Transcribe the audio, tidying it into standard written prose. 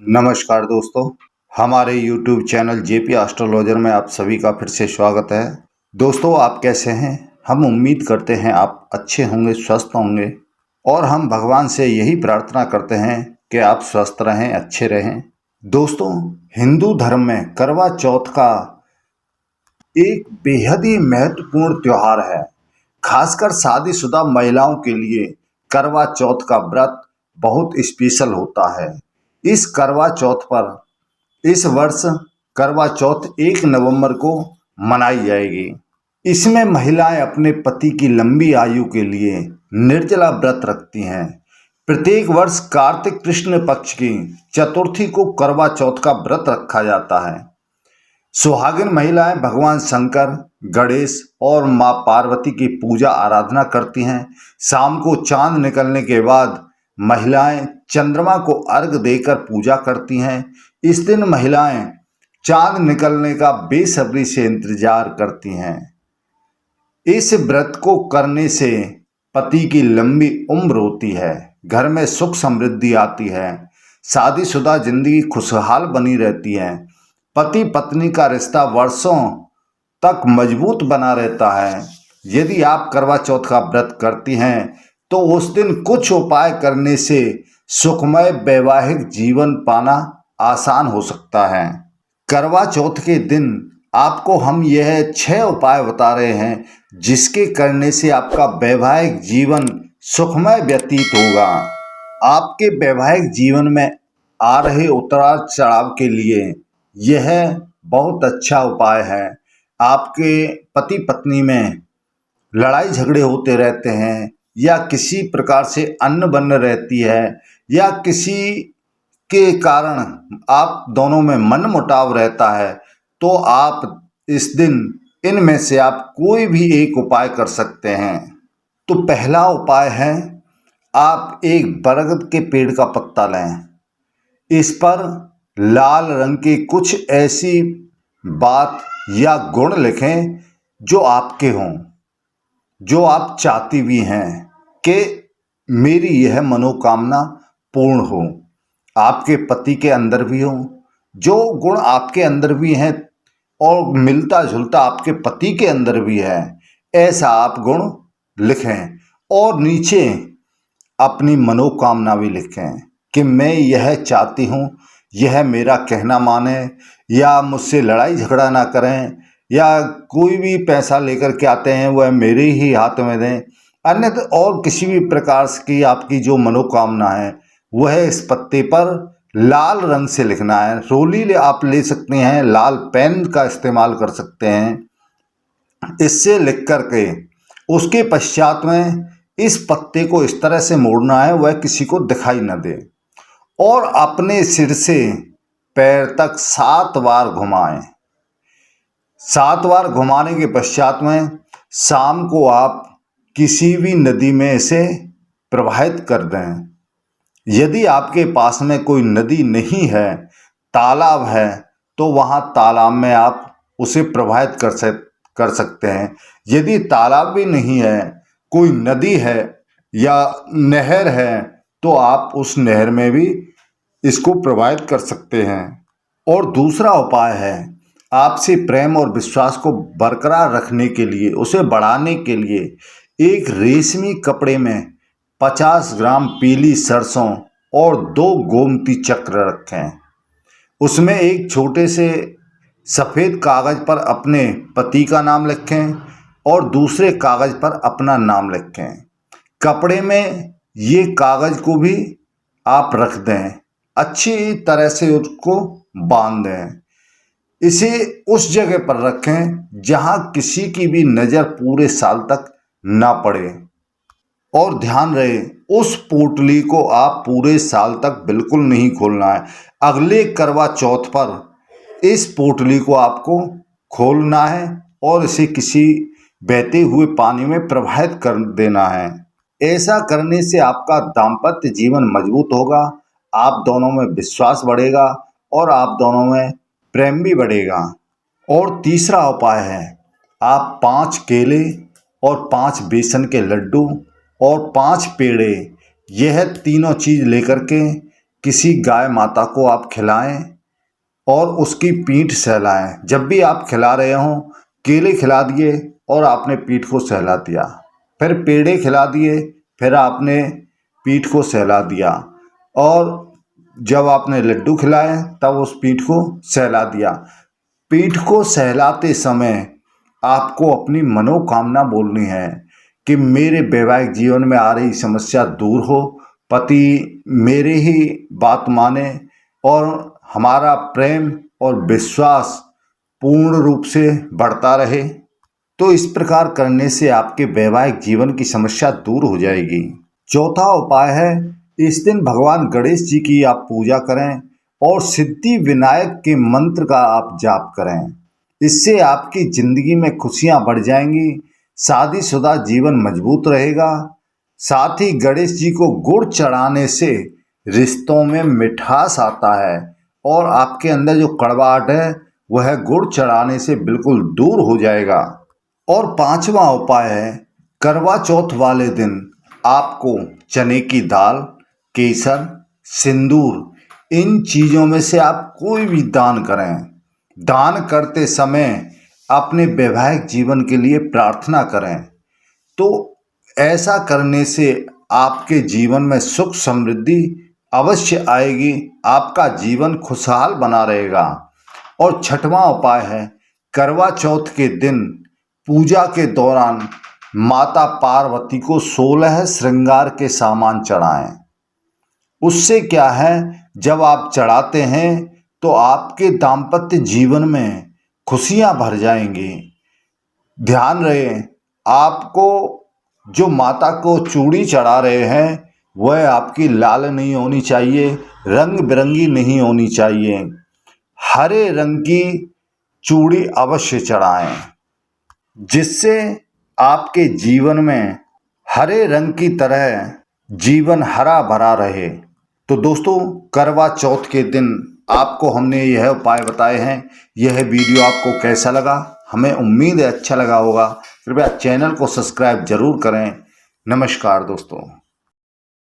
नमस्कार दोस्तों, हमारे YouTube चैनल जेपी एस्ट्रोलॉजर में आप सभी का फिर से स्वागत है। दोस्तों, आप कैसे हैं? हम उम्मीद करते हैं आप अच्छे होंगे, स्वस्थ होंगे और हम भगवान से यही प्रार्थना करते हैं कि आप स्वस्थ रहें, अच्छे रहें। दोस्तों, हिंदू धर्म में करवा चौथ का एक बेहद ही महत्वपूर्ण त्योहार है। खासकर शादीशुदा महिलाओं के लिए करवा चौथ का व्रत बहुत स्पेशल होता है। इस करवा चौथ पर इस वर्ष करवा चौथ 1 नवंबर को मनाई जाएगी। इसमें महिलाएं अपने पति की लंबी आयु के लिए निर्जला व्रत रखती हैं। प्रत्येक वर्ष कार्तिक कृष्ण पक्ष की चतुर्थी को करवा चौथ का व्रत रखा जाता है। सुहागिन महिलाएं भगवान शंकर, गणेश और मां पार्वती की पूजा आराधना करती हैं। शाम को चांद निकलने के बाद महिलाएं चंद्रमा को अर्घ देकर पूजा करती हैं। इस दिन महिलाएं चांद निकलने का बेसब्री से इंतजार करती हैं। इस व्रत को करने से पति की लंबी उम्र होती है, घर में सुख समृद्धि आती है, शादीशुदा जिंदगी खुशहाल बनी रहती है, पति पत्नी का रिश्ता वर्षों तक मजबूत बना रहता है। यदि आप करवा चौथ का व्रत करती हैं तो उस दिन कुछ उपाय करने से सुखमय वैवाहिक जीवन पाना आसान हो सकता है। करवा चौथ के दिन आपको हम यह 6 उपाय बता रहे हैं जिसके करने से आपका वैवाहिक जीवन सुखमय व्यतीत होगा। आपके वैवाहिक जीवन में आ रहे उतार चढ़ाव के लिए यह बहुत अच्छा उपाय है। आपके पति पत्नी में लड़ाई झगड़े होते रहते हैं या किसी प्रकार से अन्न बन रहती है या किसी के कारण आप दोनों में मनमुटाव रहता है, तो आप इस दिन इनमें से आप कोई भी एक उपाय कर सकते हैं। तो पहला उपाय है, आप एक बरगद के पेड़ का पत्ता लें, इस पर लाल रंग की कुछ ऐसी बात या गुण लिखें जो आपके हों, जो आप चाहती भी हैं कि मेरी यह मनोकामना पूर्ण हो, आपके पति के अंदर भी हो, जो गुण आपके अंदर भी हैं और मिलता जुलता आपके पति के अंदर भी है, ऐसा आप गुण लिखें और नीचे अपनी मनोकामना भी लिखें कि मैं यह चाहती हूँ, यह मेरा कहना माने या मुझसे लड़ाई झगड़ा ना करें या कोई भी पैसा लेकर के आते हैं वह मेरे ही हाथ में दें। अन्यथा और किसी भी प्रकार की आपकी जो मनोकामना है वह इस पत्ते पर लाल रंग से लिखना है। रोली आप ले सकते हैं, लाल पेन का इस्तेमाल कर सकते हैं। इससे लिख करके उसके पश्चात में इस पत्ते को इस तरह से मोड़ना है वह किसी को दिखाई न दे और अपने सिर से पैर तक 7 बार घुमाएं। 7 बार घुमाने के पश्चात में शाम को आप किसी भी नदी में इसे प्रवाहित कर दें। यदि आपके पास में कोई नदी नहीं है, तालाब है, तो वहाँ तालाब में आप उसे प्रवाहित कर सकते हैं। यदि तालाब भी नहीं है, कोई नदी है या नहर है, तो आप उस नहर में भी इसको प्रवाहित कर सकते हैं। और दूसरा उपाय है, आपसे प्रेम और विश्वास को बरकरार रखने के लिए, उसे बढ़ाने के लिए एक रेशमी कपड़े में 50 ग्राम पीली सरसों और 2 गोमती चक्र रखें। उसमें एक छोटे से सफ़ेद कागज़ पर अपने पति का नाम लिखें और दूसरे कागज़ पर अपना नाम लिखें। कपड़े में ये कागज़ को भी आप रख दें, अच्छी तरह से उसको बांध दें। इसे उस जगह पर रखें जहां किसी की भी नज़र पूरे साल तक ना पड़े। और ध्यान रहे, उस पोटली को आप पूरे साल तक बिल्कुल नहीं खोलना है। अगले करवा चौथ पर इस पोटली को आपको खोलना है और इसे किसी बहते हुए पानी में प्रवाहित कर देना है। ऐसा करने से आपका दाम्पत्य जीवन मजबूत होगा, आप दोनों में विश्वास बढ़ेगा और आप दोनों में प्रेम भी बढ़ेगा। और तीसरा उपाय है, आप 5 केले और 5 बेसन के लड्डू और 5 पेड़े, यह तीनों चीज़ लेकर के किसी गाय माता को आप खिलाएं और उसकी पीठ सहलाएं। जब भी आप खिला रहे हों, केले खिला दिए और आपने पीठ को सहला दिया, फिर पेड़े खिला दिए, फिर आपने पीठ को सहला दिया, और जब आपने लड्डू खिलाए तब उस पीठ को सहला दिया। पीठ को सहलाते समय आपको अपनी मनोकामना बोलनी है कि मेरे वैवाहिक जीवन में आ रही समस्या दूर हो, पति मेरे ही बात माने और हमारा प्रेम और विश्वास पूर्ण रूप से बढ़ता रहे। तो इस प्रकार करने से आपके वैवाहिक जीवन की समस्या दूर हो जाएगी। चौथा उपाय है, इस दिन भगवान गणेश जी की आप पूजा करें और सिद्धि विनायक के मंत्र का आप जाप करें। इससे आपकी जिंदगी में खुशियां बढ़ जाएंगी, शादीशुदा जीवन मजबूत रहेगा। साथ ही गणेश जी को गुड़ चढ़ाने से रिश्तों में मिठास आता है और आपके अंदर जो कड़वाहट है वह गुड़ चढ़ाने से बिल्कुल दूर हो जाएगा। और पांचवा उपाय है, करवा चौथ वाले दिन आपको चने की दाल, केसर, सिंदूर, इन चीज़ों में से आप कोई भी दान करें। दान करते समय अपने वैवाहिक जीवन के लिए प्रार्थना करें। तो ऐसा करने से आपके जीवन में सुख समृद्धि अवश्य आएगी, आपका जीवन खुशहाल बना रहेगा। और छठवां उपाय है, करवा चौथ के दिन पूजा के दौरान माता पार्वती को 16 श्रृंगार के सामान चढ़ाएं। उससे क्या है, जब आप चढ़ाते हैं तो आपके दाम्पत्य जीवन में खुशियां भर जाएंगी। ध्यान रहे, आपको जो माता को चूड़ी चढ़ा रहे हैं वह आपकी लाल नहीं होनी चाहिए, रंग बिरंगी नहीं होनी चाहिए। हरे रंग की चूड़ी अवश्य चढ़ाएं, जिससे आपके जीवन में हरे रंग की तरह जीवन हरा भरा रहे। तो दोस्तों, करवा चौथ के दिन आपको हमने यह उपाय बताए हैं। यह वीडियो आपको कैसा लगा? हमें उम्मीद है अच्छा लगा होगा। कृपया चैनल को सब्सक्राइब जरूर करें। नमस्कार दोस्तों।